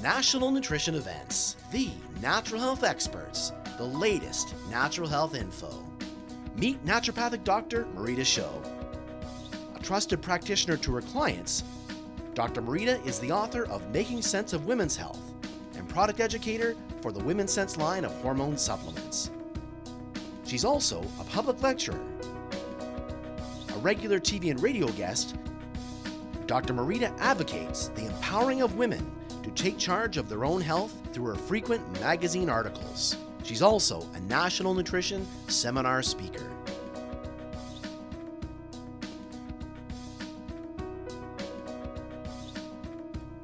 National Nutrition Events, the natural health experts, the latest natural health info. Meet naturopathic Dr. Marita Schauch. A trusted practitioner to her clients, Dr. Marita is the author of Making Sense of Women's Health and product educator for the WomenSense line of hormone supplements. She's also a public lecturer. A regular TV and radio guest, Dr. Marita advocates the empowering of women to take charge of their own health through her frequent magazine articles. She's also a National Nutrition seminar speaker.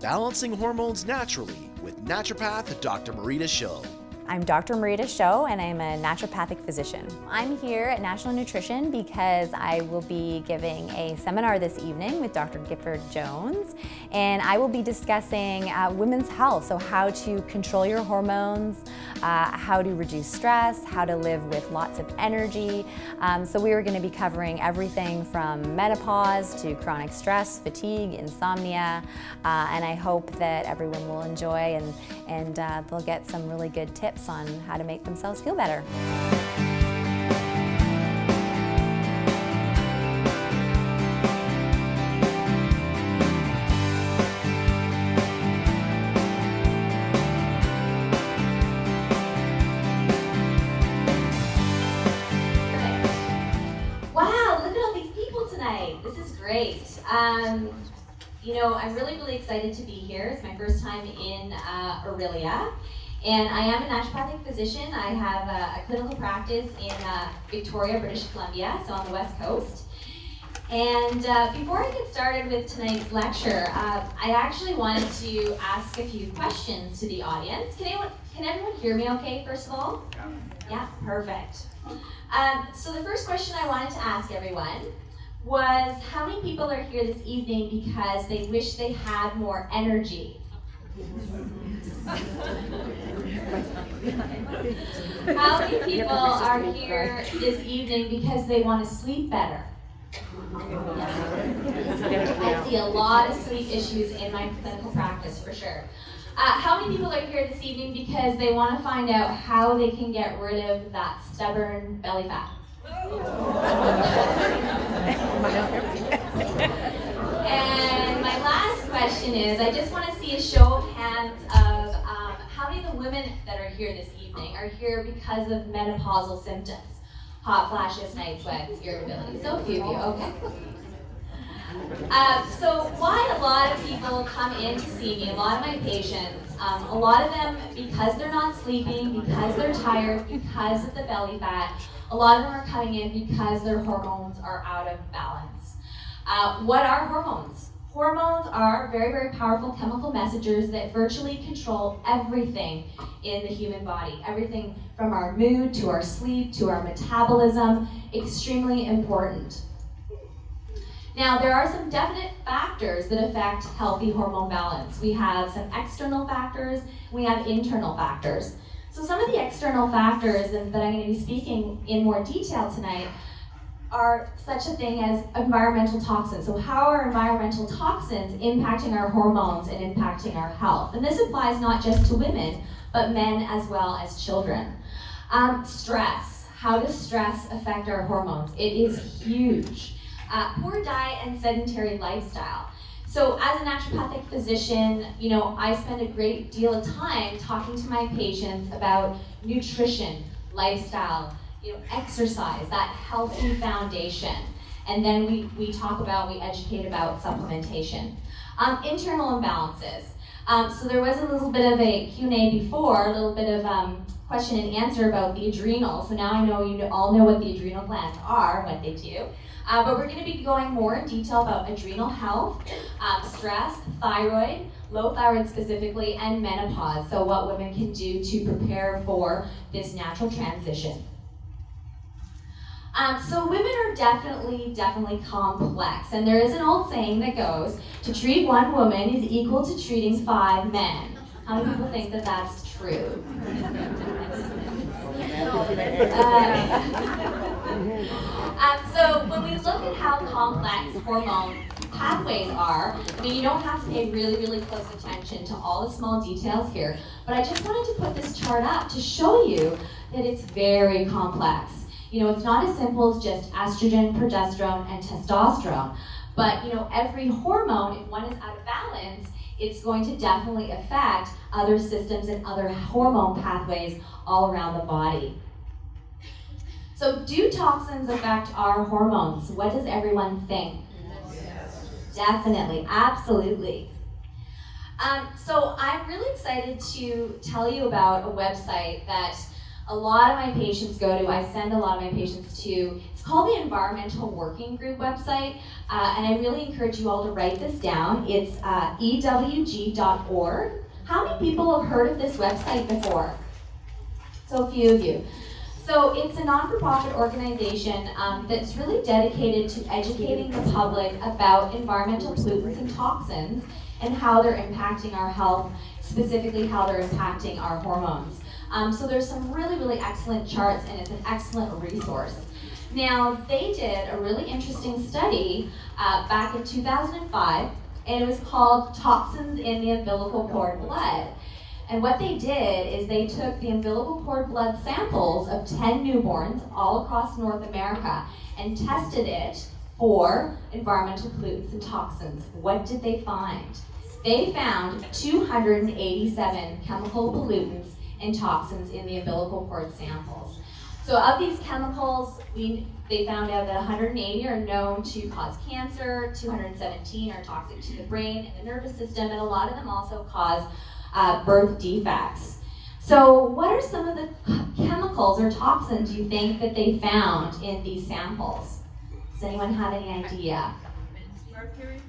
Balancing hormones naturally with naturopath Dr. Marita Schauch. I'm Dr. Marita Schauch and I'm a naturopathic physician. I'm here at National Nutrition because I will be giving a seminar this evening with Dr. Gifford-Jones, and I will be discussing women's health, so how to control your hormones, how to reduce stress, how to live with lots of energy. So we are going to be covering everything from menopause to chronic stress, fatigue, insomnia, and I hope that everyone will enjoy and they'll get some really good tips on how to make themselves feel better. Wow, look at all these people tonight. This is great. You know, I'm really excited to be here. It's my first time in Aurelia. And I am a naturopathic physician. I have a clinical practice in Victoria, British Columbia, so on the West Coast. And before I get started with tonight's lecture, I actually wanted to ask a few questions to the audience. Can everyone hear me okay, first of all? Yeah, perfect. So the first question I wanted to ask everyone was, how many people are here this evening because they wish they had more energy? How many people are here this evening because they want to sleep better? I see a lot of sleep issues in my clinical practice for sure. How many people are here this evening because they want to find out how they can get rid of that stubborn belly fat? And my last question is, I just want to see a show of hands of how many of the women that are here this evening are here because of menopausal symptoms? Hot flashes, night sweats, irritability. So a few of you, okay. So why a lot of people come in to see me, a lot of my patients, a lot of them because they're not sleeping, because they're tired, because of the belly fat, a lot of them are coming in because their hormones are out of balance. What are hormones? Hormones are very powerful chemical messengers that virtually control everything in the human body. Everything from our mood to our sleep to our metabolism, extremely important. Now, there are some definite factors that affect healthy hormone balance. We have some external factors, we have internal factors. So some of the external factors that I'm going to be speaking in more detail tonight are such a thing as environmental toxins. So how are environmental toxins impacting our hormones and impacting our health? And this applies not just to women, but men as well as children. Stress. How does stress affect our hormones? It is huge. Poor diet and sedentary lifestyle. So as a naturopathic physician, you know, I spend a great deal of time talking to my patients about nutrition, lifestyle, you know, exercise, that healthy foundation. And then we educate about supplementation. Internal imbalances. So there was a little bit of a Q&A before, a little bit of question and answer about the adrenal. So now I know you all know what the adrenal glands are, what they do. But we're going to be going more in detail about adrenal health, stress, thyroid, low thyroid specifically, and menopause. So what women can do to prepare for this natural transition. So women are definitely complex, and there is an old saying that goes, to treat one woman is equal to treating 5 men. How many people think that that's true? So when we look at how complex pathways are. I mean, you don't have to pay really, really close attention to all the small details here, but I just wanted to put this chart up to show you that it's very complex. You know, it's not as simple as just estrogen, progesterone, and testosterone, but you know, every hormone, if one is out of balance, it's going to definitely affect other systems and other hormone pathways all around the body. So do toxins affect our hormones? What does everyone think? Yes. Definitely, absolutely. So I'm really excited to tell you about a website that a lot of my patients go to. I send a lot of my patients to. It's called the Environmental Working Group website, and I really encourage you all to write this down. It's ewg.org. How many people have heard of this website before? So a few of you. So it's a non-for-profit organization that's really dedicated to educating the public about environmental pollutants and toxins and how they're impacting our health, specifically how they're impacting our hormones. So there's some really, really excellent charts, and it's an excellent resource. Now, they did a really interesting study back in 2005, and it was called Toxins in the Umbilical Cord Blood. And what they did is they took the umbilical cord blood samples of 10 newborns all across North America and tested it for environmental pollutants and toxins. What did they find? They found 287 chemical pollutants and toxins in the umbilical cord samples. So of these chemicals, they found out that 180 are known to cause cancer, 217 are toxic to the brain and the nervous system, and a lot of them also cause birth defects. So what are some of the chemicals or toxins you think that they found in these samples? Does anyone have any idea? Mercury?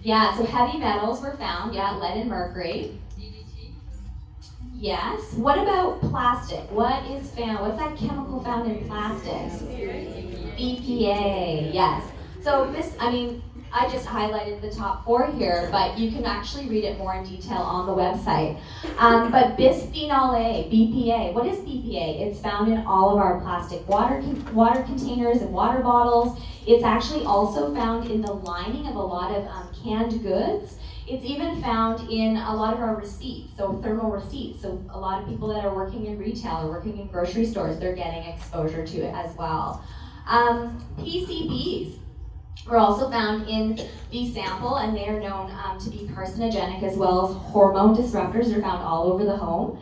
Yeah, so heavy metals were found, yeah, lead and mercury. DDT? Yes. What about plastic? What is found? What's that chemical found in plastics? BPA, yes. So this, I mean, I just highlighted the top 4 here, but you can actually read it more in detail on the website. But bisphenol A, BPA, what is BPA? It's found in all of our plastic water containers and water bottles. It's actually also found in the lining of a lot of canned goods. It's even found in a lot of our receipts, so thermal receipts. So a lot of people that are working in retail or working in grocery stores, they're getting exposure to it as well. PCBs were also found in the sample, and they are known to be carcinogenic as well as hormone disruptors. They're found all over the home.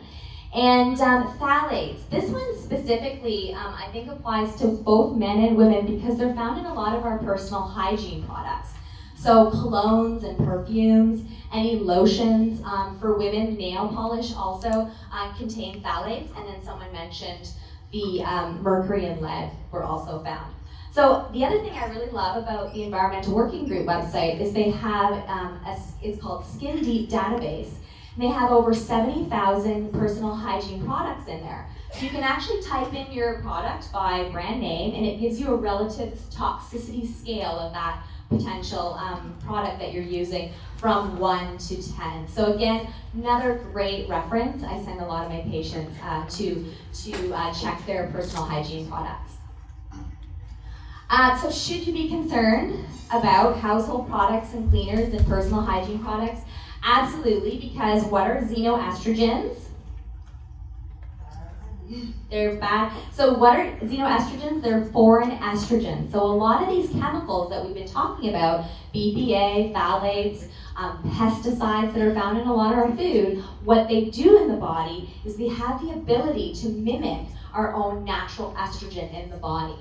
And phthalates. This one specifically, I think applies to both men and women because they're found in a lot of our personal hygiene products. So colognes and perfumes, any lotions. For women, nail polish also contain phthalates, and then someone mentioned the mercury and lead were also found. So the other thing I really love about the Environmental Working Group website is they have, it's called Skin Deep Database. And they have over 70,000 personal hygiene products in there. So you can actually type in your product by brand name, and it gives you a relative toxicity scale of that potential product that you're using from 1 to 10. So again, another great reference. I send a lot of my patients to check their personal hygiene products. So should you be concerned about household products and cleaners and personal hygiene products? Absolutely, because what are xenoestrogens? They're bad. So what are xenoestrogens? They're foreign estrogens. So a lot of these chemicals that we've been talking about, BPA, phthalates, pesticides that are found in a lot of our food, what they do in the body is they have the ability to mimic our own natural estrogen in the body.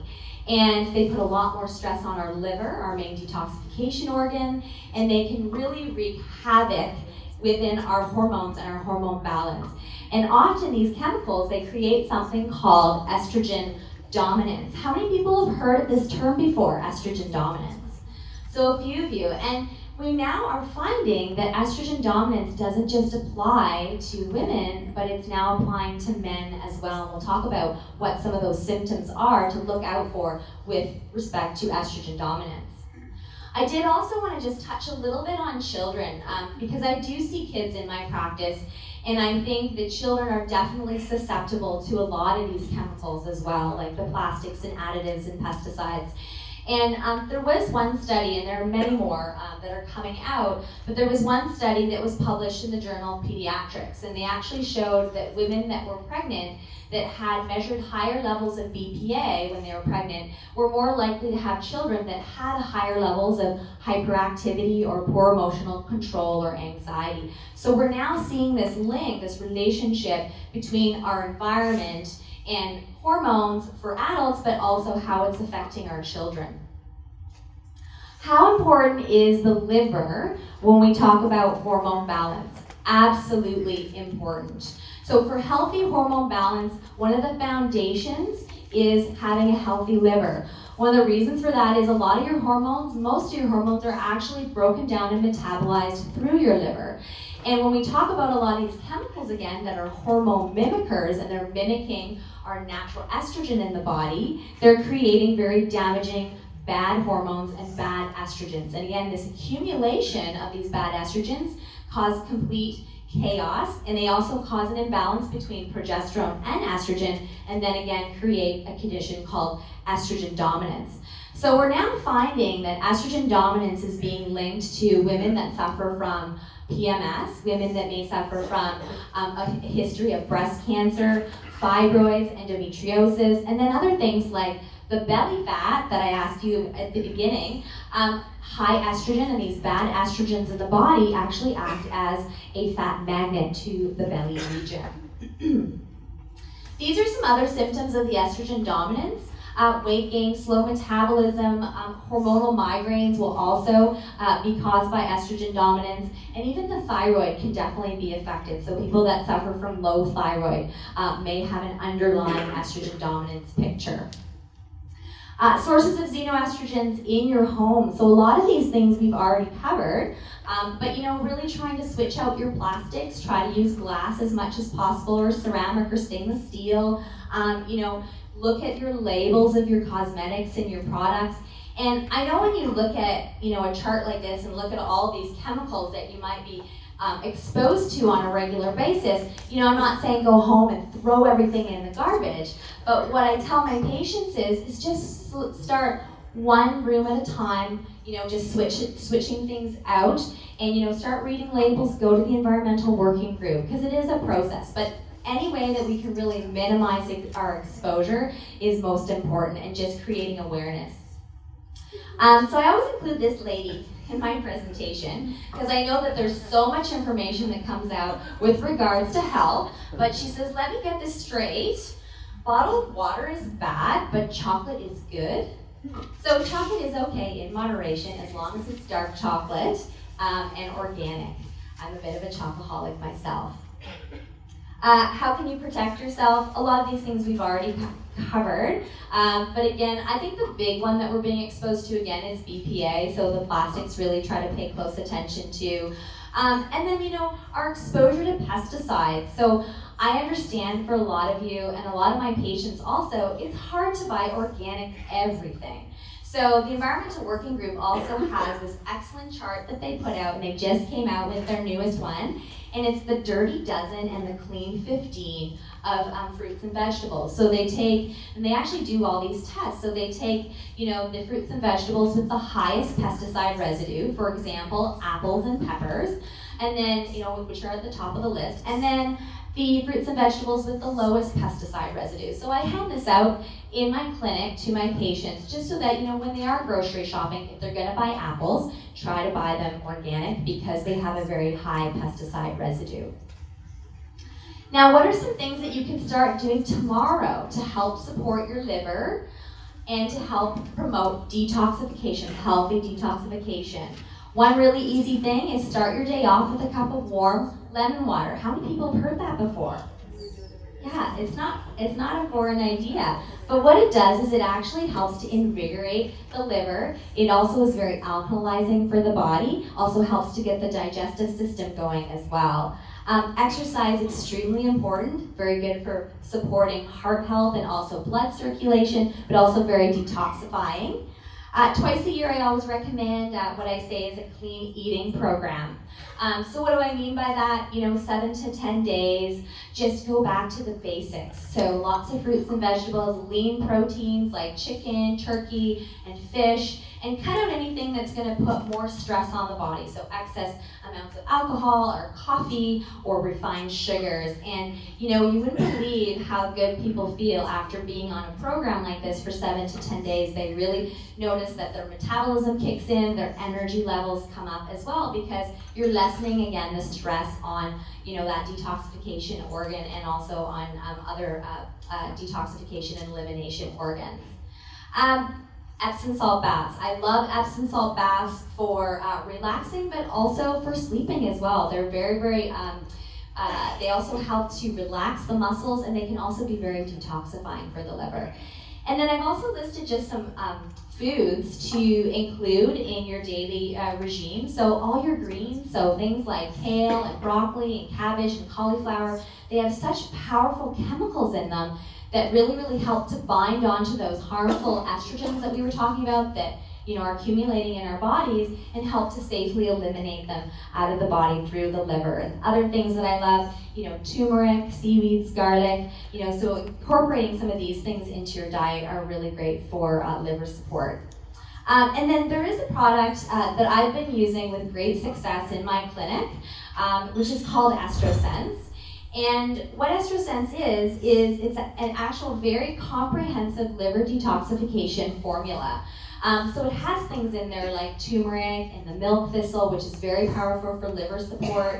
And they put a lot more stress on our liver, our main detoxification organ, and they can really wreak havoc within our hormones and our hormone balance. And often these chemicals, they create something called estrogen dominance. How many people have heard of this term before, estrogen dominance? So a few of you. And we now are finding that estrogen dominance doesn't just apply to women, but it's now applying to men as well. And we'll talk about what some of those symptoms are to look out for with respect to estrogen dominance. I did also want to just touch a little bit on children, because I do see kids in my practice, and I think that children are definitely susceptible to a lot of these chemicals as well, like the plastics and additives and pesticides. And there was one study, and there are many more that are coming out, but there was one study that was published in the journal Pediatrics, and they actually showed that women that were pregnant that had measured higher levels of BPA when they were pregnant were more likely to have children that had higher levels of hyperactivity or poor emotional control or anxiety. So we're now seeing this link, this relationship between our environment and hormones for adults, but also how it's affecting our children. How important is the liver when we talk about hormone balance? Absolutely important. So for healthy hormone balance, one of the foundations is having a healthy liver. One of the reasons for that is a lot of your hormones, most of your hormones are actually broken down and metabolized through your liver. And when we talk about a lot of these chemicals, again, that are hormone mimickers and they're mimicking our natural estrogen in the body, they're creating very damaging bad hormones and bad estrogens. And again, this accumulation of these bad estrogens cause complete chaos, and they also cause an imbalance between progesterone and estrogen, and then again create a condition called estrogen dominance. So we're now finding that estrogen dominance is being linked to women that suffer from PMS, women that may suffer from a history of breast cancer, fibroids, endometriosis, and then other things like the belly fat that I asked you at the beginning. High estrogen and these bad estrogens in the body actually act as a fat magnet to the belly region. These are some other symptoms of the estrogen dominance. Weight gain, slow metabolism, hormonal migraines will also be caused by estrogen dominance, and even the thyroid can definitely be affected. So people that suffer from low thyroid may have an underlying estrogen dominance picture. Sources of xenoestrogens in your home. So a lot of these things we've already covered, but really trying to switch out your plastics, try to use glass as much as possible, or ceramic or stainless steel. Look at your labels of your cosmetics and your products. And I know when you look at a chart like this and look at all these chemicals that you might be exposed to on a regular basis, I'm not saying go home and throw everything in the garbage, but what I tell my patients is just start one room at a time, just switching things out, and start reading labels, go to the environmental working group, because it is a process, but any way that we can really minimize our exposure is most important, and just creating awareness. So I always include this lady in my presentation, because I know that there's so much information that comes out with regards to health, but she says, let me get this straight. Bottled water is bad, but chocolate is good. So chocolate is okay in moderation as long as it's dark chocolate and organic. I'm a bit of a chocoholic myself. How can you protect yourself? A lot of these things we've already covered, but again, I think the big one that we're being exposed to again is BPA, so the plastics really try to pay close attention to. And then, our exposure to pesticides. So I understand for a lot of you, and a lot of my patients also, it's hard to buy organic everything. So the Environmental Working Group also has this excellent chart that they put out, and they just came out with their newest one, and it's the Dirty Dozen and the Clean 15 of fruits and vegetables. So they take, and they actually do all these tests, so they take, the fruits and vegetables with the highest pesticide residue, for example, apples and peppers, and then, which are at the top of the list, and then the fruits and vegetables with the lowest pesticide residue. So I hand this out in my clinic to my patients just so that, when they are grocery shopping, if they're gonna buy apples, try to buy them organic because they have a very high pesticide residue. Now, what are some things that you can start doing tomorrow to help support your liver and to help promote detoxification, healthy detoxification? One really easy thing is start your day off with a cup of warm lemon water. How many people have heard that before? Yeah, it's not a foreign idea. But what it does is it actually helps to invigorate the liver. It also is very alkalizing for the body, also helps to get the digestive system going as well. Exercise, extremely important, very good for supporting heart health and also blood circulation, but also very detoxifying. Twice a year, I always recommend what I say is a clean eating program. So what do I mean by that? 7 to 10 days, just go back to the basics. So lots of fruits and vegetables, lean proteins like chicken, turkey, and fish, and cut out anything that's going to put more stress on the body. So excess amounts of alcohol or coffee or refined sugars. And you wouldn't believe how good people feel after being on a program like this for 7 to 10 days. They really notice that their metabolism kicks in, their energy levels come up as well, because you're lessening again the stress on that detoxification organ and also on other detoxification and elimination organs. Epsom salt baths. I love Epsom salt baths for relaxing, but also for sleeping as well. They're very, very, they also help to relax the muscles, and they can also be very detoxifying for the liver. And then I've also listed just some foods to include in your daily regime. So all your greens, so things like kale and broccoli and cabbage and cauliflower, they have such powerful chemicals in them that really, really help to bind onto those harmful estrogens that we were talking about that are accumulating in our bodies, and help to safely eliminate them out of the body through the liver. And other things that I love, turmeric, seaweeds, garlic, so incorporating some of these things into your diet are really great for liver support. And then there is a product that I've been using with great success in my clinic, which is called EstroSense. And what EstroSense is it's an actual very comprehensive liver detoxification formula. So it has things in there like turmeric and the milk thistle, which is very powerful for liver support.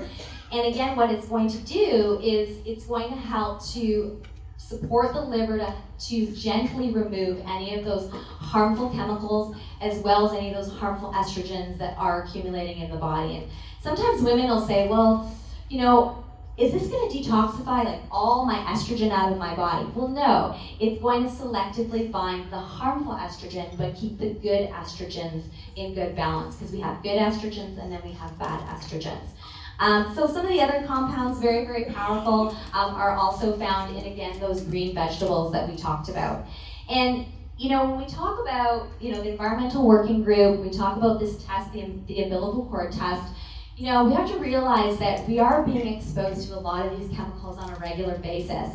And again, what it's going to do is it's going to help to support the liver to gently remove any of those harmful chemicals, as well as any of those harmful estrogens that are accumulating in the body. And sometimes women will say, well, is this going to detoxify like all my estrogen out of my body? Well, no. It's going to selectively bind the harmful estrogen, but keep the good estrogens in good balance, because we have good estrogens and then we have bad estrogens. So some of the other compounds, very, very powerful, are also found in, again, those green vegetables that we talked about. And when we talk about the environmental working group, we talk about this test, the umbilical cord test, we have to realize that we are being exposed to a lot of these chemicals on a regular basis.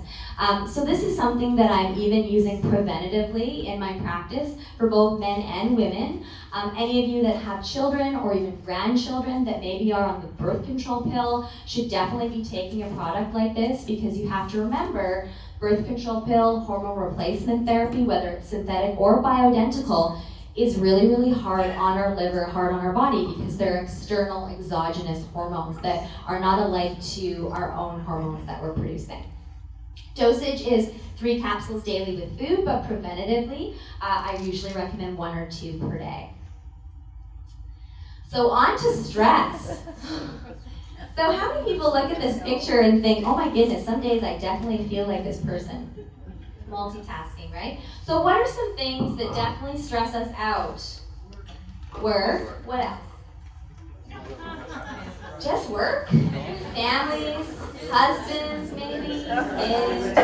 So this is something that I'm even using preventatively in my practice for both men and women. Any of you that have children or even grandchildren that maybe are on the birth control pill should definitely be taking a product like this, because you have to remember birth control pill, hormone replacement therapy, whether it's synthetic or bioidentical, is really, really hard on our liver, hard on our body, because they're external exogenous hormones that are not alike to our own hormones that we're producing. Dosage is 3 capsules daily with food, but preventatively, I usually recommend 1 or 2 per day. So on to stress. So how many people look at this picture and think, oh my goodness, some days I definitely feel like this person? Multitasking, right? So what are some things that definitely stress us out? Work. What else? Just work? Families, husbands, maybe, kids,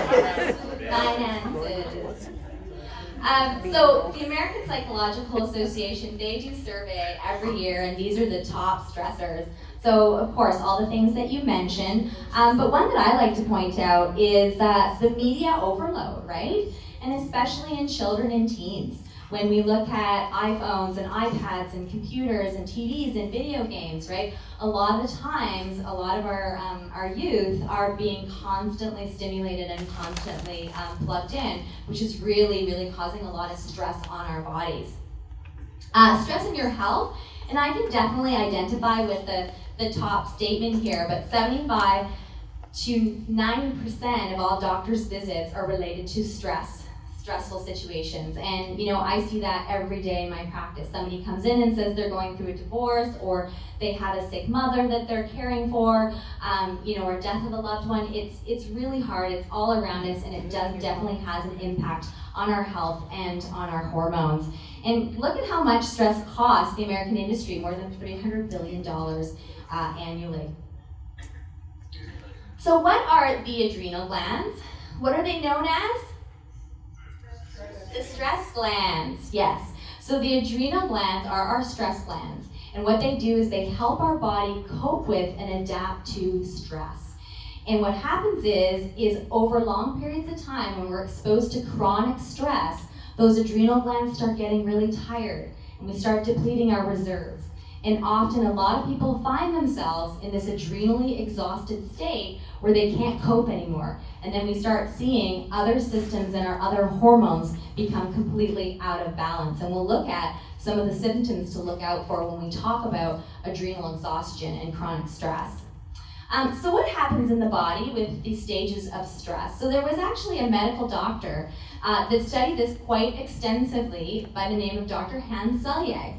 finances. So the American Psychological Association, they do survey every year, and these are the top stressors. So, of course, all the things that you mentioned, but one that I like to point out is the media overload, right? And especially in children and teens. When we look at iPhones and iPads and computers and TVs and video games, right? A lot of the times, a lot of our youth are being constantly stimulated and constantly plugged in, which is really, really causing a lot of stress on our bodies. Stress in your health, and I can definitely identify with the top statement here, but 75 to 90% of all doctors' visits are related to stressful situations. And I see that every day in my practice. Somebody comes in and says they're going through a divorce, or they had a sick mother that they're caring for, or death of a loved one. It's really hard. It's all around us, and it definitely has an impact on our health and on our hormones. And look at how much stress costs the American industry, more than $300 billion annually. So what are the adrenal glands? What are they known as? The stress glands, yes. So the adrenal glands are our stress glands, and what they do is they help our body cope with and adapt to stress. And what happens is over long periods of time when we're exposed to chronic stress, those adrenal glands start getting really tired and we start depleting our reserves. And often a lot of people find themselves in this adrenally exhausted state where they can't cope anymore. And then we start seeing other systems and our other hormones become completely out of balance. And we'll look at some of the symptoms to look out for when we talk about adrenal exhaustion and chronic stress. So what happens in the body with these stages of stress? So there was actually a medical doctor that studied this quite extensively by the name of Dr. Hans Selye.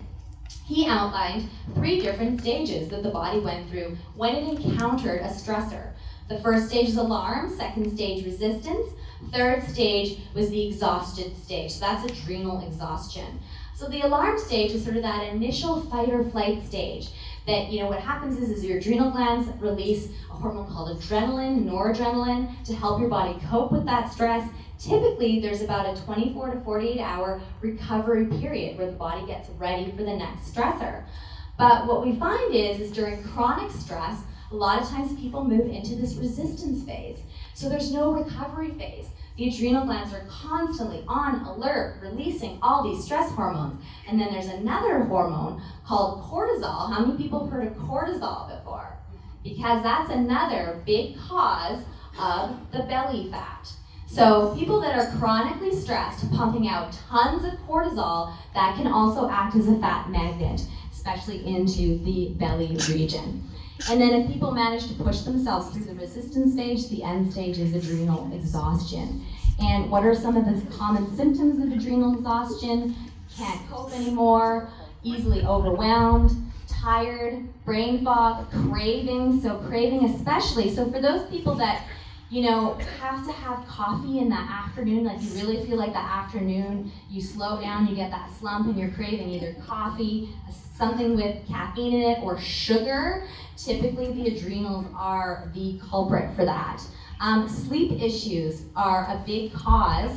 He outlined 3 different stages that the body went through when it encountered a stressor. The first stage is alarm, second stage resistance, third stage was the exhausted stage. So that's adrenal exhaustion. So the alarm stage is sort of that initial fight or flight stage. That, what happens is your adrenal glands release a hormone called adrenaline, noradrenaline, to help your body cope with that stress. Typically, there's about a 24 to 48 hour recovery period where the body gets ready for the next stressor. But what we find is during chronic stress, a lot of times people move into this resistance phase. So there's no recovery phase. The adrenal glands are constantly on alert, releasing all these stress hormones. And then there's another hormone called cortisol. How many people have heard of cortisol before? Because that's another big cause of the belly fat. So people that are chronically stressed, pumping out tons of cortisol, that can also act as a fat magnet, especially into the belly region. And then if people manage to push themselves through the resistance stage, the end stage is adrenal exhaustion. And what are some of the common symptoms of adrenal exhaustion? Can't cope anymore, easily overwhelmed, tired, brain fog, craving. So craving especially. So for those people that have to have coffee in the afternoon, like you really feel like the afternoon, you slow down, you get that slump and you're craving either coffee, something with caffeine in it, or sugar. Typically the adrenals are the culprit for that. Sleep issues are a big cause,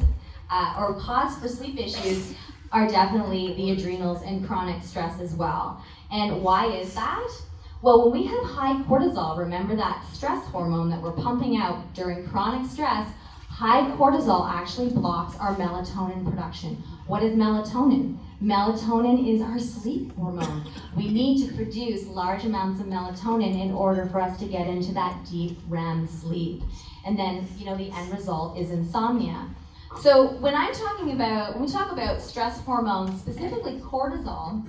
or cause for sleep issues are definitely the adrenals and chronic stress as well. And why is that? Well, when we have high cortisol, remember that stress hormone that we're pumping out during chronic stress, high cortisol actually blocks our melatonin production. What is melatonin? Melatonin is our sleep hormone. We need to produce large amounts of melatonin in order for us to get into that deep REM sleep. And then, the end result is insomnia. So when we talk about stress hormones, specifically cortisol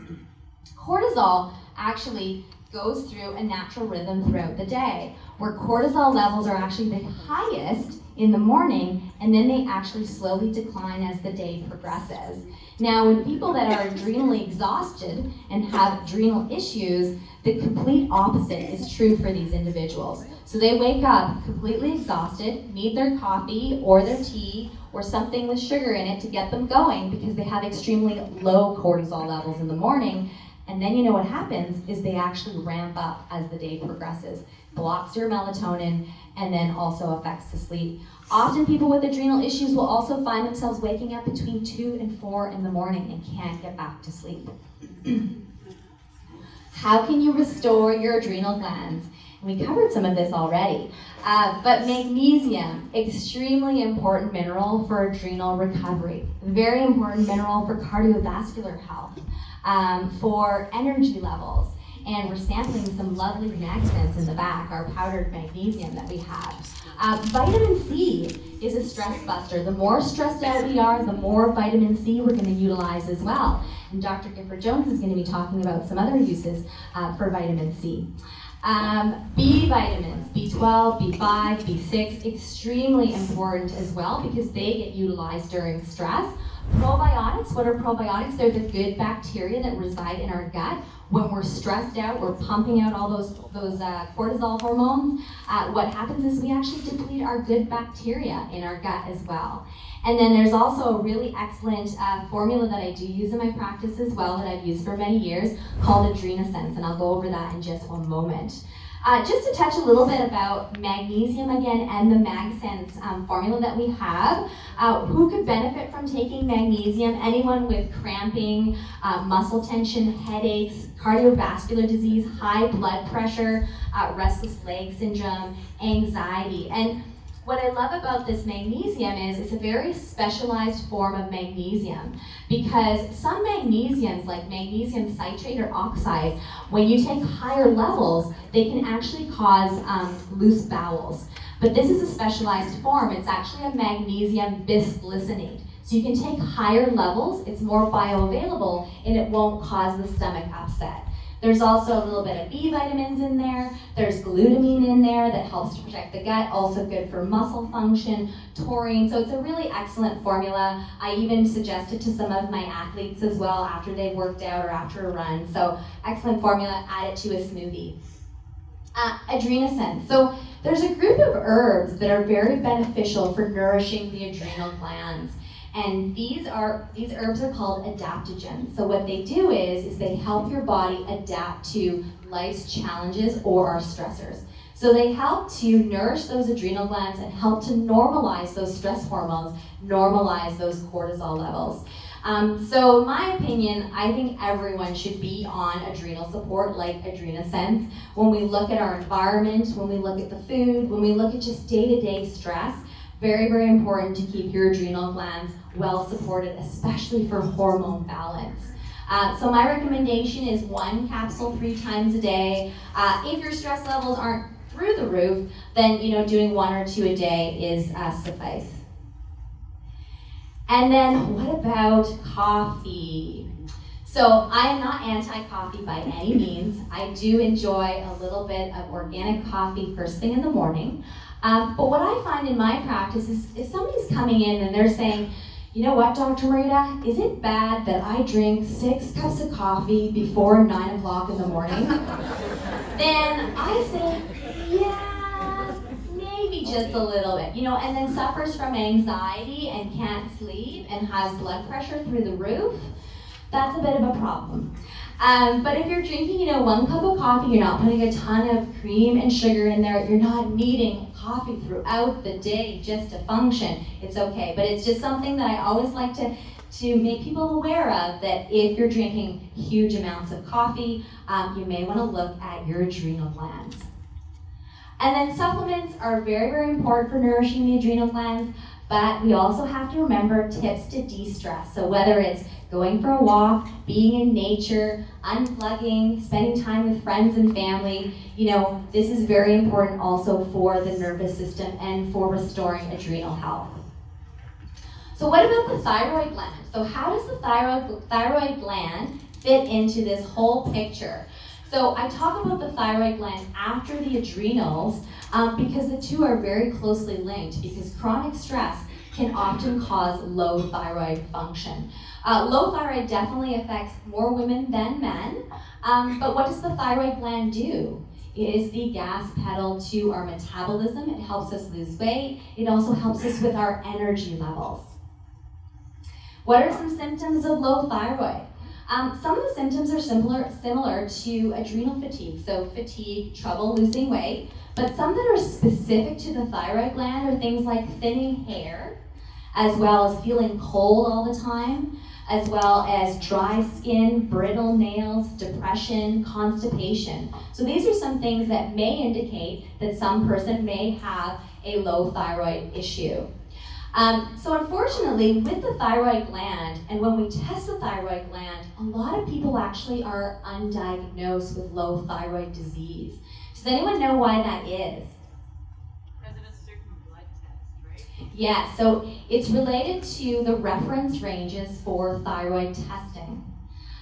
actually goes through a natural rhythm throughout the day, where cortisol levels are actually the highest in the morning, and then they actually slowly decline as the day progresses. Now, in people that are adrenally exhausted and have adrenal issues, the complete opposite is true for these individuals. So they wake up completely exhausted, need their coffee or their tea or something with sugar in it to get them going because they have extremely low cortisol levels in the morning. And then what happens is they actually ramp up as the day progresses, blocks your melatonin, and then also affects the sleep. Often people with adrenal issues will also find themselves waking up between 2 and 4 in the morning and can't get back to sleep. How can you restore your adrenal glands? We covered some of this already. But magnesium, extremely important mineral for adrenal recovery. Very important mineral for cardiovascular health. For energy levels, and we're sampling some lovely MagSense in the back, our powdered magnesium that we have. Vitamin C is a stress buster. The more stressed out we are, the more vitamin C we're going to utilize as well. And Dr. Gifford-Jones is going to be talking about some other uses for vitamin C. B vitamins, B12, B5, B6, extremely important as well because they get utilized during stress. Probiotics, what are probiotics? They're the good bacteria that reside in our gut. When we're stressed out, we're pumping out all those cortisol hormones. What happens is we actually deplete our good bacteria in our gut as well. And then there's also a really excellent formula that I do use in my practice as well that I've used for many years called AdrenaSense, and I'll go over that in just one moment. Just to touch a little bit about magnesium again and the MagSense formula that we have. Who could benefit from taking magnesium? Anyone with cramping, muscle tension, headaches, cardiovascular disease, high blood pressure, restless leg syndrome, anxiety. And what I love about this magnesium is it's a very specialized form of magnesium, because some magnesiums, like magnesium citrate or oxide, when you take higher levels, they can actually cause loose bowels. But this is a specialized form. It's actually a magnesium bisglycinate. So you can take higher levels, it's more bioavailable, and it won't cause the stomach upset. There's also a little bit of B vitamins in there. There's glutamine in there that helps to protect the gut, also good for muscle function, taurine. So it's a really excellent formula. I even suggest it to some of my athletes as well after they've worked out or after a run. So excellent formula, add it to a smoothie. AdrenaSense. So there's a group of herbs that are very beneficial for nourishing the adrenal glands. And these herbs are called adaptogens. So what they do is they help your body adapt to life's challenges or our stressors. So they help to nourish those adrenal glands and help to normalize those stress hormones, normalize those cortisol levels. So in my opinion, I think everyone should be on adrenal support like AdrenaSense. When we look at our environment, when we look at the food, when we look at just day-to-day stress, very, very important to keep your adrenal glands well supported, especially for hormone balance. So my recommendation is 1 capsule 3 times a day. If your stress levels aren't through the roof, then doing 1 or 2 a day is suffice. And then what about coffee? So I am not anti-coffee by any means. I do enjoy a little bit of organic coffee first thing in the morning. But what I find in my practice is if somebody's coming in and they're saying, you know what, Dr. Marita, is it bad that I drink 6 cups of coffee before 9 o'clock in the morning? Then I say, yeah, maybe just a little bit, and then suffers from anxiety and can't sleep and has blood pressure through the roof. That's a bit of a problem. But if you're drinking, 1 cup of coffee, you're not putting a ton of cream and sugar in there, you're not needing coffee throughout the day just to function, it's okay. But it's just something that I always like to make people aware of, that if you're drinking huge amounts of coffee, you may want to look at your adrenal glands. And then supplements are very, very important for nourishing the adrenal glands, but we also have to remember tips to de-stress. So whether it's going for a walk, being in nature, unplugging, spending time with friends and family, this is very important also for the nervous system and for restoring adrenal health. So what about the thyroid gland? So how does the thyroid gland fit into this whole picture? So I talk about the thyroid gland after the adrenals because the two are very closely linked, because chronic stress can often cause low thyroid function. Low thyroid definitely affects more women than men, but what does the thyroid gland do? It is the gas pedal to our metabolism. It helps us lose weight. It also helps us with our energy levels. What are some symptoms of low thyroid? Some of the symptoms are similar to adrenal fatigue, so fatigue, trouble losing weight, but some that are specific to the thyroid gland are things like thinning hair, as well as feeling cold all the time, as well as dry skin, brittle nails, depression, constipation. So these are some things that may indicate that some person may have a low thyroid issue. So unfortunately, with the thyroid gland, and when we test the thyroid gland, a lot of people actually are undiagnosed with low thyroid disease. Does anyone know why that is? Because of a certain blood test, right? Yeah, so it's related to the reference ranges for thyroid testing.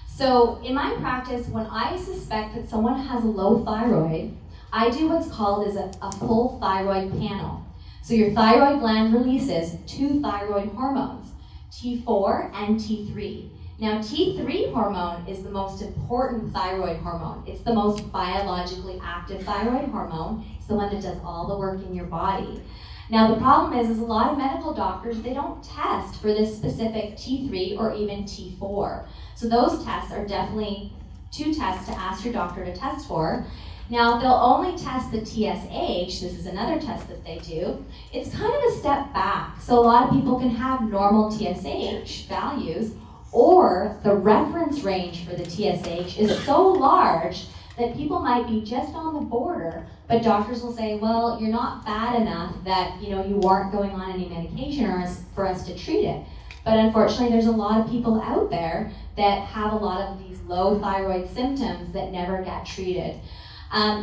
So in my practice, when I suspect that someone has a low thyroid, I do what's called a full thyroid panel. So your thyroid gland releases 2 thyroid hormones, T4 and T3. Now T3 hormone is the most important thyroid hormone. It's the most biologically active thyroid hormone. It's the one that does all the work in your body. Now the problem is a lot of medical doctors, they don't test for this specific T3 or even T4. So those tests are definitely 2 tests to ask your doctor to test for. Now, they'll only test the TSH, this is another test that they do. It's kind of a step back. So a lot of people can have normal TSH values, or the reference range for the TSH is so large that people might be just on the border, but doctors will say, well, you're not bad enough that you aren't going on any medication for us to treat it. But unfortunately, there's a lot of people out there that have a lot of these low thyroid symptoms that never get treated.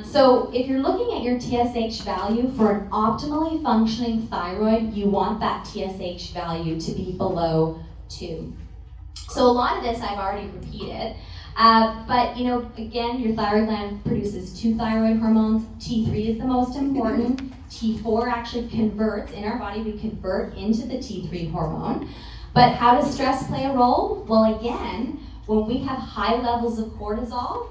So if you're looking at your TSH value for an optimally functioning thyroid, you want that TSH value to be below 2. So a lot of this I've already repeated, but again, your thyroid gland produces 2 thyroid hormones. T3 is the most important. T4 actually converts, in our body we convert into the T3 hormone. But how does stress play a role? Well, again, when we have high levels of cortisol,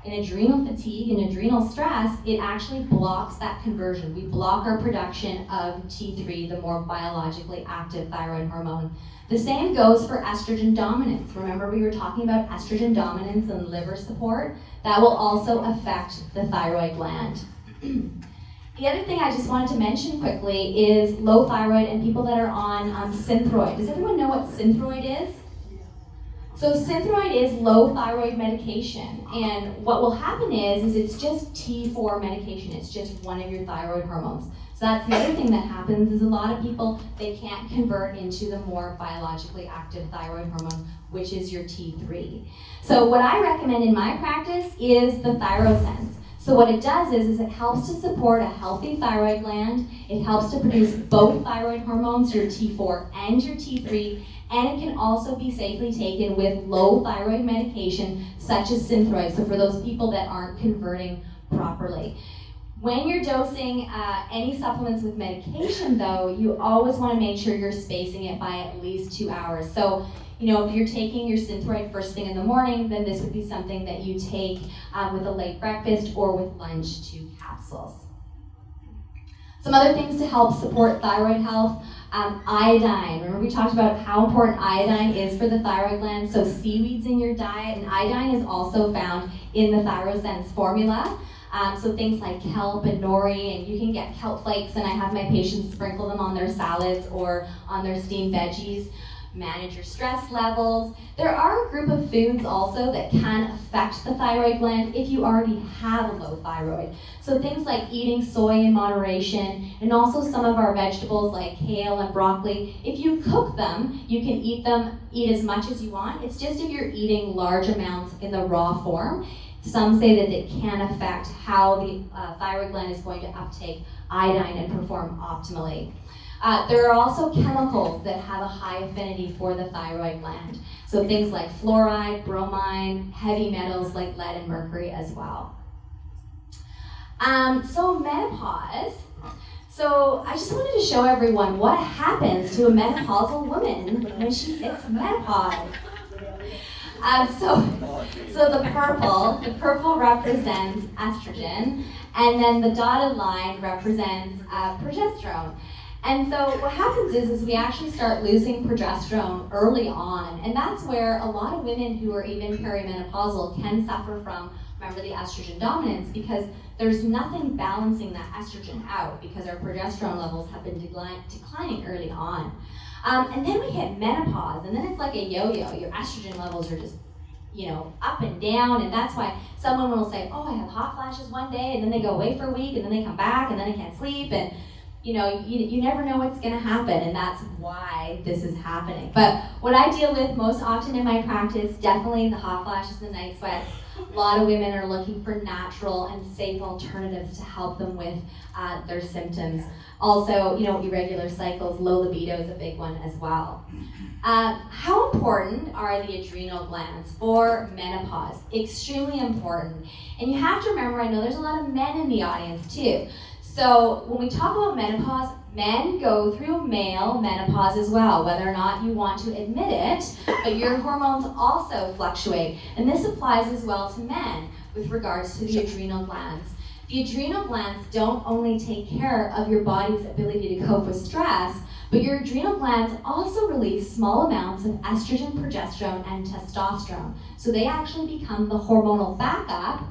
in adrenal fatigue and adrenal stress, it actually blocks that conversion. We block our production of T3, the more biologically active thyroid hormone. The same goes for estrogen dominance. Remember, we were talking about estrogen dominance and liver support? That will also affect the thyroid gland. The other thing I just wanted to mention quickly is low thyroid and people that are on Synthroid. Does everyone know what Synthroid is? So Synthroid is low thyroid medication, and what will happen is it's just T4 medication. It's just one of your thyroid hormones. So that's the other thing that happens is a lot of people, they can't convert into the more biologically active thyroid hormone, which is your T3. So what I recommend in my practice is the ThyroSense. So what it does is it helps to support a healthy thyroid gland. It helps to produce both thyroid hormones, your T4 and your T3, and it can also be safely taken with low thyroid medication such as Synthroid, so for those people that aren't converting properly. When you're dosing any supplements with medication though, you always want to make sure you're spacing it by at least 2 hours. So, if you're taking your Synthroid first thing in the morning, then this would be something that you take with a late breakfast or with lunch, 2 capsules. Some other things to help support thyroid health. Iodine. Remember we talked about how important iodine is for the thyroid gland, so seaweeds in your diet, and iodine is also found in the ThyroSense formula. So things like kelp and nori, and you can get kelp flakes, and I have my patients sprinkle them on their salads or on their steamed veggies. Manage your stress levels. There are a group of foods also that can affect the thyroid gland if you already have a low thyroid. So things like eating soy in moderation, and also some of our vegetables like kale and broccoli. If you cook them, you can eat as much as you want. It's just if you're eating large amounts in the raw form. Some say that it can affect how the thyroid gland is going to uptake iodine and perform optimally. There are also chemicals that have a high affinity for the thyroid gland. So things like fluoride, bromine, heavy metals like lead and mercury as well. So menopause. So I just wanted to show everyone what happens to a menopausal woman when she hits menopause. So the purple represents estrogen, and then the dotted line represents progesterone. And so what happens is we actually start losing progesterone early on, and that's where a lot of women who are even perimenopausal can suffer from, remember, the estrogen dominance, because there's nothing balancing that estrogen out because our progesterone levels have been declining early on. And then we hit menopause, and then it's like a yo-yo. Your estrogen levels are just, up and down, and that's why someone will say, oh, I have hot flashes one day, and then they go away for a week, and then they come back, and then they can't sleep, and you never know what's going to happen, and that's why this is happening. But what I deal with most often in my practice, definitely the hot flashes, the night sweats. A lot of women are looking for natural and safe alternatives to help them with their symptoms. Also, irregular cycles, low libido is a big one as well. How important are the adrenal glands for menopause? Extremely important. And you have to remember, I know there's a lot of men in the audience too. So when we talk about menopause, men go through male menopause as well, whether or not you want to admit it, but your hormones also fluctuate. And this applies as well to men with regards to the adrenal glands. The adrenal glands don't only take care of your body's ability to cope with stress, but your adrenal glands also release small amounts of estrogen, progesterone, and testosterone. So they actually become the hormonal backup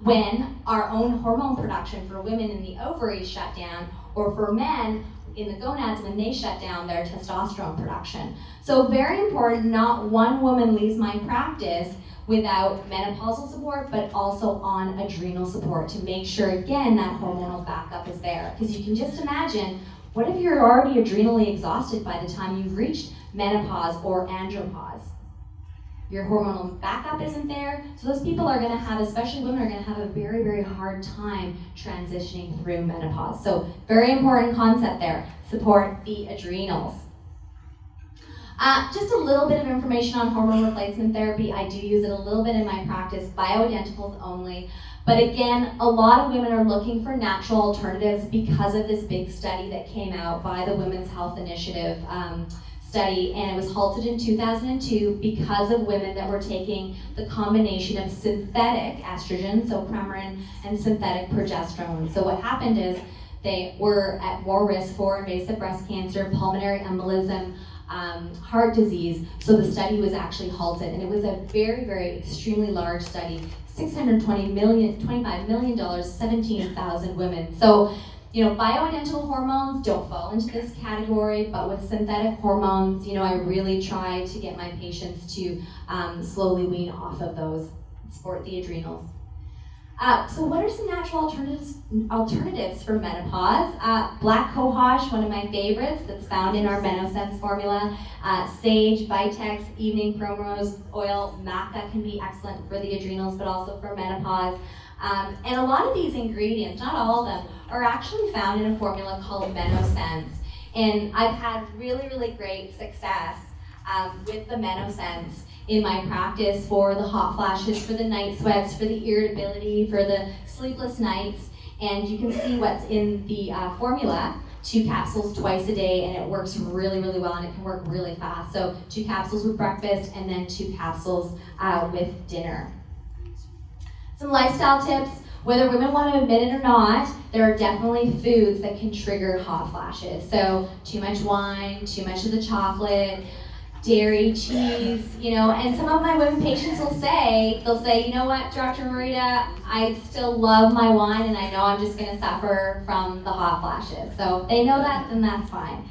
when our own hormone production for women in the ovaries shut down, or for men in the gonads when they shut down their testosterone production. So very important, not one woman leaves my practice without menopausal support, but also on adrenal support to make sure, again, that hormonal backup is there. Because you can just imagine, what if you're already adrenally exhausted by the time you've reached menopause or andropause? Your hormonal backup isn't there, so those people are going to have, especially women, are going to have a very, very hard time transitioning through menopause. So very important concept there, support the adrenals. Just a little bit of information on hormone replacement therapy. I do use it a little bit in my practice, bioidenticals only. But again, a lot of women are looking for natural alternatives because of this big study that came out by the Women's Health Initiative study, and it was halted in 2002 because of women that were taking the combination of synthetic estrogen, so Premarin, and synthetic progesterone. So what happened is they were at more risk for invasive breast cancer, pulmonary embolism, heart disease, so the study was actually halted, and it was a very, very extremely large study, $625 million, 17,000 women. So, you know, bioidentical hormones don't fall into this category, but with synthetic hormones, you know, I really try to get my patients to slowly wean off of those, support the adrenals. So what are some natural alternatives for menopause? Black cohosh, one of my favorites that's found in our MenoSense formula. Sage, Vitex, evening primrose oil, maca can be excellent for the adrenals, but also for menopause. And a lot of these ingredients, not all of them, are actually found in a formula called MenoSense. And I've had really, really great success with the MenoSense in my practice for the hot flashes, for the night sweats, for the irritability, for the sleepless nights. And you can see what's in the formula, 2 capsules twice a day, and it works really, really well, and it can work really fast. So 2 capsules with breakfast, and then 2 capsules with dinner. Some lifestyle tips. Whether women want to admit it or not, there are definitely foods that can trigger hot flashes. So too much wine, too much of the chocolate, dairy, cheese, you know, and some of my women patients will say, you know what, Dr. Marita, I still love my wine and I know I'm just going to suffer from the hot flashes. So they know that, then that's fine.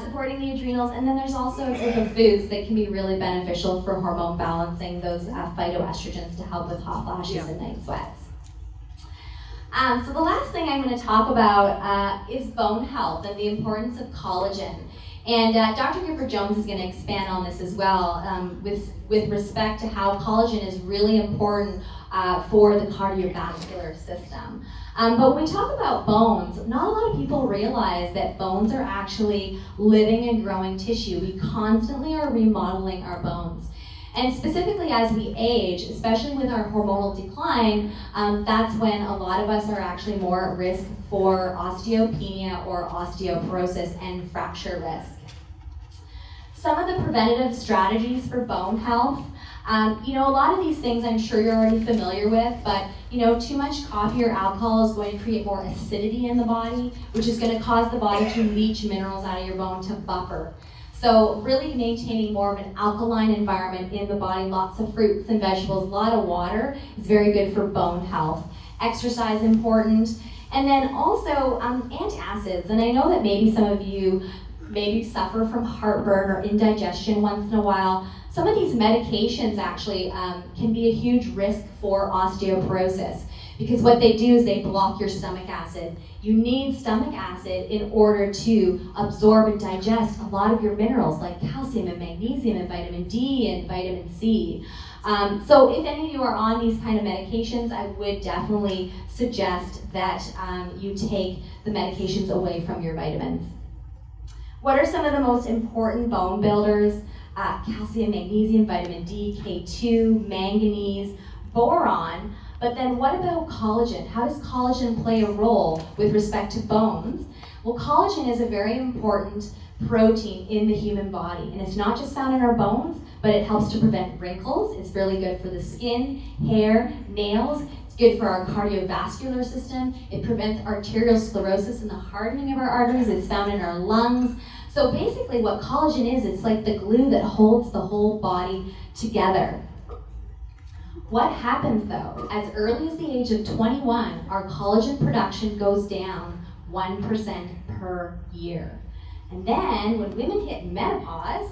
Supporting the adrenals, and then there's also a group of foods that can be really beneficial for hormone balancing, those phytoestrogens to help with hot flashes and night sweats. So the last thing I'm going to talk about is bone health and the importance of collagen. And Dr. Gifford-Jones is going to expand on this as well with respect to how collagen is really important for the cardiovascular system. But when we talk about bones, not a lot of people realize that bones are actually living and growing tissue. We constantly are remodeling our bones. And specifically as we age, especially with our hormonal decline, that's when a lot of us are actually more at risk for osteopenia or osteoporosis and fracture risk. Some of the preventative strategies for bone health, you know, a lot of these things I'm sure you're already familiar with, but you know, too much coffee or alcohol is going to create more acidity in the body, which is going to cause the body to leach minerals out of your bone to buffer. So really maintaining more of an alkaline environment in the body, lots of fruits and vegetables, a lot of water is very good for bone health. Exercise important. And then also antacids. And I know that maybe some of you maybe suffer from heartburn or indigestion once in a while. Some of these medications actually can be a huge risk for osteoporosis, because what they do is they block your stomach acid. You need stomach acid in order to absorb and digest a lot of your minerals like calcium and magnesium and vitamin D and vitamin C. So if any of you are on these kind of medications, I would definitely suggest that you take the medications away from your vitamins. What are some of the most important bone builders? Calcium, magnesium, vitamin D, K2, manganese, boron. But then what about collagen? How does collagen play a role with respect to bones? Well, collagen is a very important protein in the human body, and it's not just found in our bones, but it helps to prevent wrinkles. It's really good for the skin, hair, nails. It's good for our cardiovascular system. It prevents arterial sclerosis and the hardening of our arteries. It's found in our lungs. So basically what collagen is, it's like the glue that holds the whole body together. What happens though, as early as the age of 21, our collagen production goes down 1% per year. And then when women hit menopause,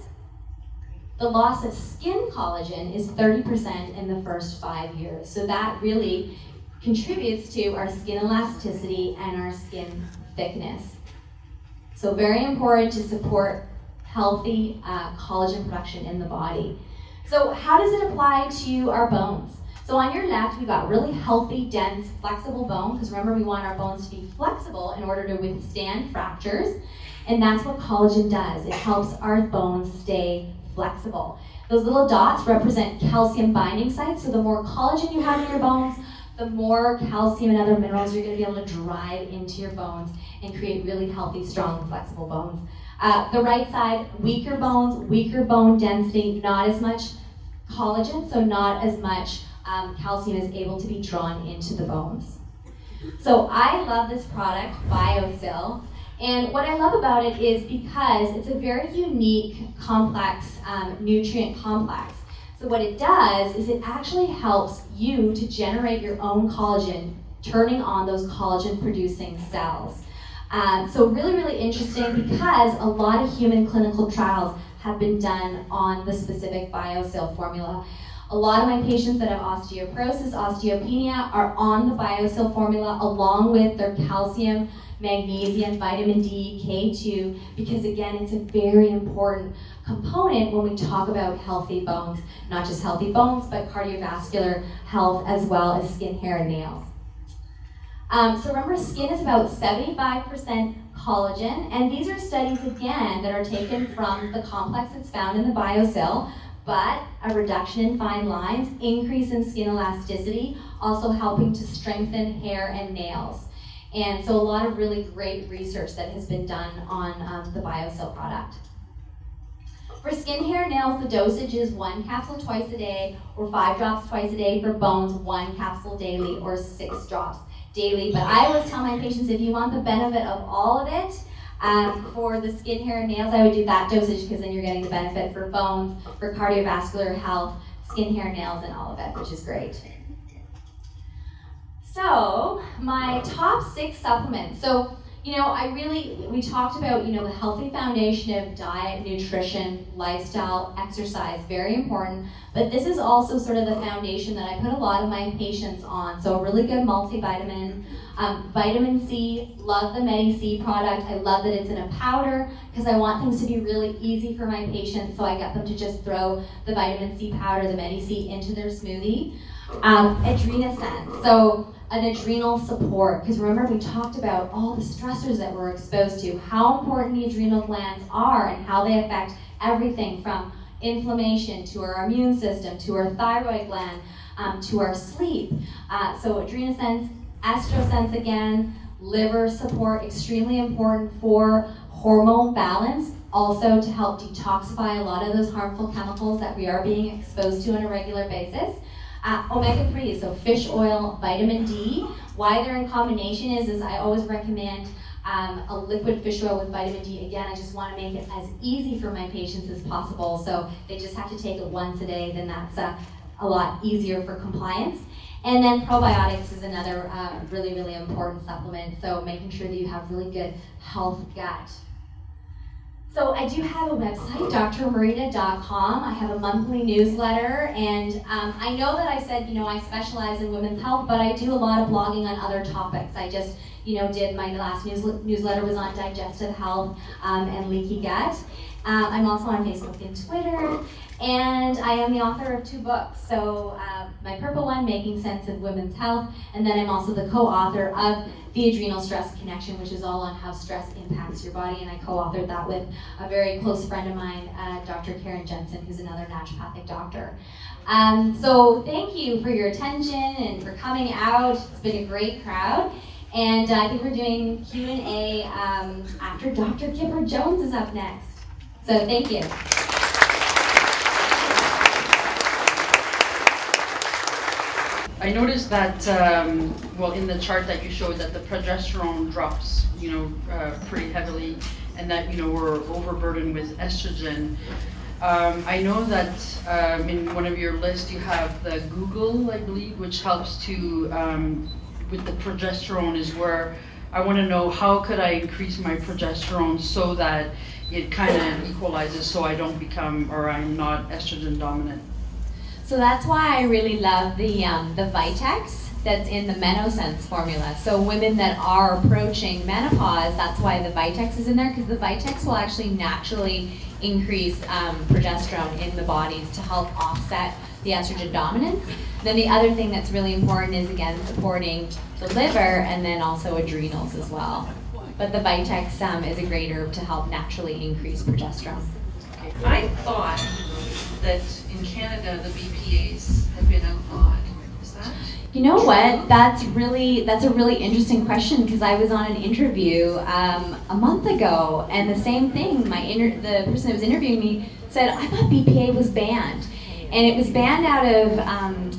the loss of skin collagen is 30% in the first 5 years. So that really contributes to our skin elasticity and our skin thickness. So very important to support healthy collagen production in the body. So how does it apply to our bones? So on your left, we've got really healthy, dense, flexible bone, because remember we want our bones to be flexible in order to withstand fractures. And that's what collagen does. It helps our bones stay flexible. Those little dots represent calcium binding sites, so the more collagen you have in your bones, the more calcium and other minerals you're going to be able to drive into your bones and create really healthy, strong, flexible bones. The right side, weaker bones, weaker bone density, not as much collagen, so not as much calcium is able to be drawn into the bones. So I love this product, BioSil. And what I love about it is because it's a very unique, complex nutrient complex. So what it does is it actually helps you to generate your own collagen, turning on those collagen-producing cells. So really, really interesting because a lot of human clinical trials have been done on the specific BioSil formula. A lot of my patients that have osteoporosis, osteopenia are on the BioSil formula along with their calcium, magnesium, vitamin D, K2, because again, it's a very important component when we talk about healthy bones. Not just healthy bones, but cardiovascular health as well as skin, hair, and nails. So remember, skin is about 75% collagen, and these are studies, again, that are taken from the complex that's found in the BioSil, but a reduction in fine lines, increase in skin elasticity, also helping to strengthen hair and nails. And so a lot of really great research that has been done on the BioSil product. For skin, hair, nails, the dosage is 1 capsule twice a day or 5 drops twice a day. For bones, 1 capsule daily or 6 drops daily. But I always tell my patients, if you want the benefit of all of it, for the skin, hair, and nails, I would do that dosage because then you're getting the benefit for bones, for cardiovascular health, skin, hair, nails, and all of it, which is great. So, my top 6 supplements. So, you know, we talked about, you know, the healthy foundation of diet, nutrition, lifestyle, exercise, very important. But this is also sort of the foundation that I put a lot of my patients on. So a really good multivitamin, vitamin C, love the Medi-C product. I love that it's in a powder because I want things to be really easy for my patients. So I get them to just throw the vitamin C powder, the Medi-C, into their smoothie. AdrenaSense. So an adrenal support, because remember we talked about all the stressors that we're exposed to, how important the adrenal glands are and how they affect everything from inflammation to our immune system, to our thyroid gland, to our sleep. So AdrenaSense, EstroSense again, liver support, extremely important for hormone balance, also to help detoxify a lot of those harmful chemicals that we are being exposed to on a regular basis. Omega-3, so fish oil, vitamin D. Why they're in combination is I always recommend a liquid fish oil with vitamin D. Again, I just want to make it as easy for my patients as possible. So they just have to take it once a day, then that's a lot easier for compliance. And then probiotics is another really, really important supplement. So making sure that you have really good health gut. So I do have a website, drmarita.com. I have a monthly newsletter, and I know that I said, you know, I specialize in women's health, but I do a lot of blogging on other topics. I just, you know, did my last newsletter was on digestive health and leaky gut. I'm also on Facebook and Twitter, and I am the author of 2 books. So my purple one, Making Sense of Women's Health, and then I'm also the co-author of The Adrenal Stress Connection, which is all on how stress impacts your body, and I co-authored that with a very close friend of mine, Dr. Karen Jensen, who's another naturopathic doctor. So thank you for your attention and for coming out. It's been a great crowd. And I think we're doing Q&A after Dr. Gifford-Jones is up next. So thank you. I noticed that, well, in the chart that you showed, that the progesterone drops, you know, pretty heavily, and that, you know, we're overburdened with estrogen. I know that in one of your lists you have the Google, I believe, which helps to, with the progesterone is where I want to know how could I increase my progesterone so that it kind of equalizes so I don't become, or I'm not estrogen dominant. So that's why I really love the Vitex that's in the MenoSense formula. So women that are approaching menopause, that's why the Vitex is in there, because the Vitex will actually naturally increase progesterone in the bodies to help offset the estrogen dominance. Then the other thing that's really important is, again, supporting the liver and then also adrenals as well. But the Vitex is a great herb to help naturally increase progesterone. I thought that in Canada the BPAs had been outlawed. Is that? You know what? That's a really interesting question, because I was on an interview a month ago, and the same thing. The person that was interviewing me said, "I thought BPA was banned," and it was banned out of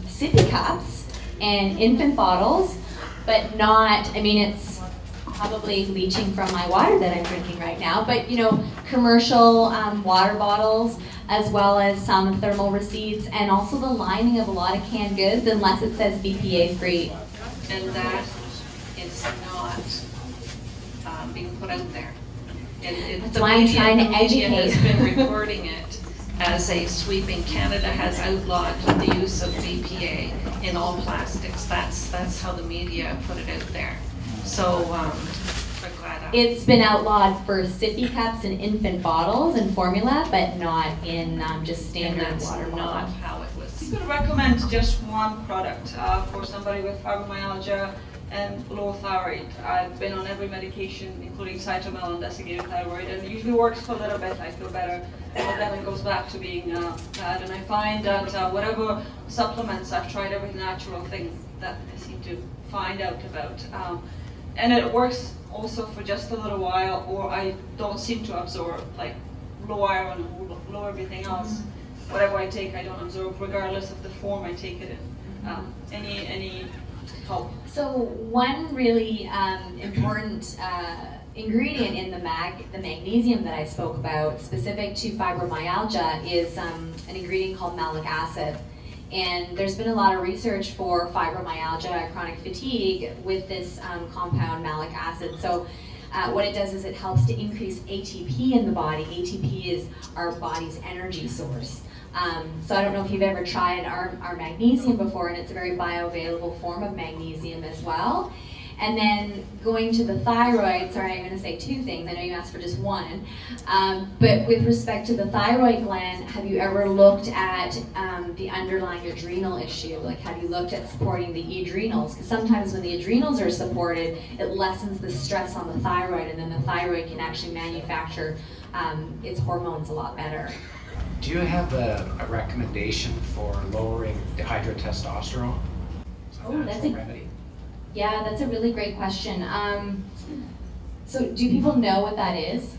sippy cups and infant bottles, but not. I mean, it's probably leaching from my water that I'm drinking right now, but you know, commercial water bottles, as well as some thermal receipts, and also the lining of a lot of canned goods, unless it says BPA free. And that is not being put out there. That's why I'm trying to educate. The media has been reporting it as a sweeping. Canada has outlawed the use of BPA in all plastics. That's how the media put it out there. So it's been outlawed for sippy cups and infant bottles and formula, but not in just standard water bottles. Not how it was. I'm going to recommend just one product for somebody with fibromyalgia and low thyroid. I've been on every medication, including Cytomel and desiccated thyroid, and it usually works for a little bit. I feel better, but then it goes back to being bad. And I find that whatever supplements, I've tried every natural thing that I seem to find out about. And it works also for just a little while, or I don't seem to absorb, like low iron, low everything else. Whatever I take, I don't absorb, regardless of the form I take it in. Any help? So one really important ingredient in the magnesium that I spoke about, specific to fibromyalgia, is an ingredient called malic acid. And there's been a lot of research for fibromyalgia, chronic fatigue, with this compound malic acid. So what it does is it helps to increase ATP in the body. ATP is our body's energy source. So I don't know if you've ever tried our magnesium before, and it's a very bioavailable form of magnesium as well. And then going to the thyroid, sorry, I'm going to say two things. I know you asked for just one. But with respect to the thyroid gland, have you ever looked at the underlying adrenal issue? Like, have you looked at supporting the adrenals? Because sometimes when the adrenals are supported, it lessens the stress on the thyroid, and then the thyroid can actually manufacture its hormones a lot better. Do you have a recommendation for lowering dihydrotestosterone? Oh, that's a really great question. So do people know what that is?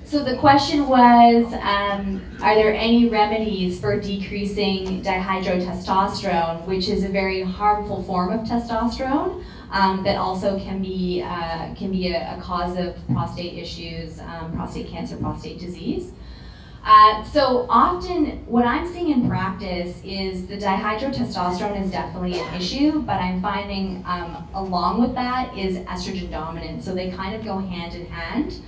So the question was, are there any remedies for decreasing dihydrotestosterone, which is a very harmful form of testosterone that also can be a cause of prostate issues, prostate cancer, prostate disease. So often what I'm seeing in practice is the dihydrotestosterone is definitely an issue, but I'm finding along with that is estrogen dominance. So they kind of go hand in hand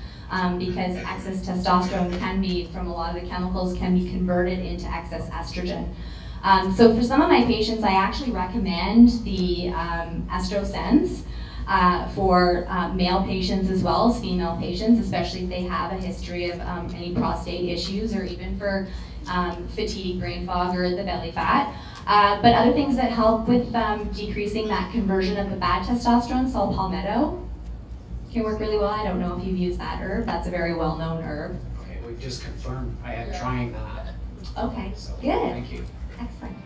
because excess testosterone can be, from a lot of the chemicals, can be converted into excess estrogen. So for some of my patients, I actually recommend the EstroSense. For male patients as well as female patients, especially if they have a history of any prostate issues, or even for fatigue, brain fog, or the belly fat. But other things that help with decreasing that conversion of the bad testosterone, saw palmetto, can work really well. I don't know if you've used that herb. That's a very well-known herb. Okay, we've just confirmed I am trying that. Okay, So, good. Thank you. Excellent.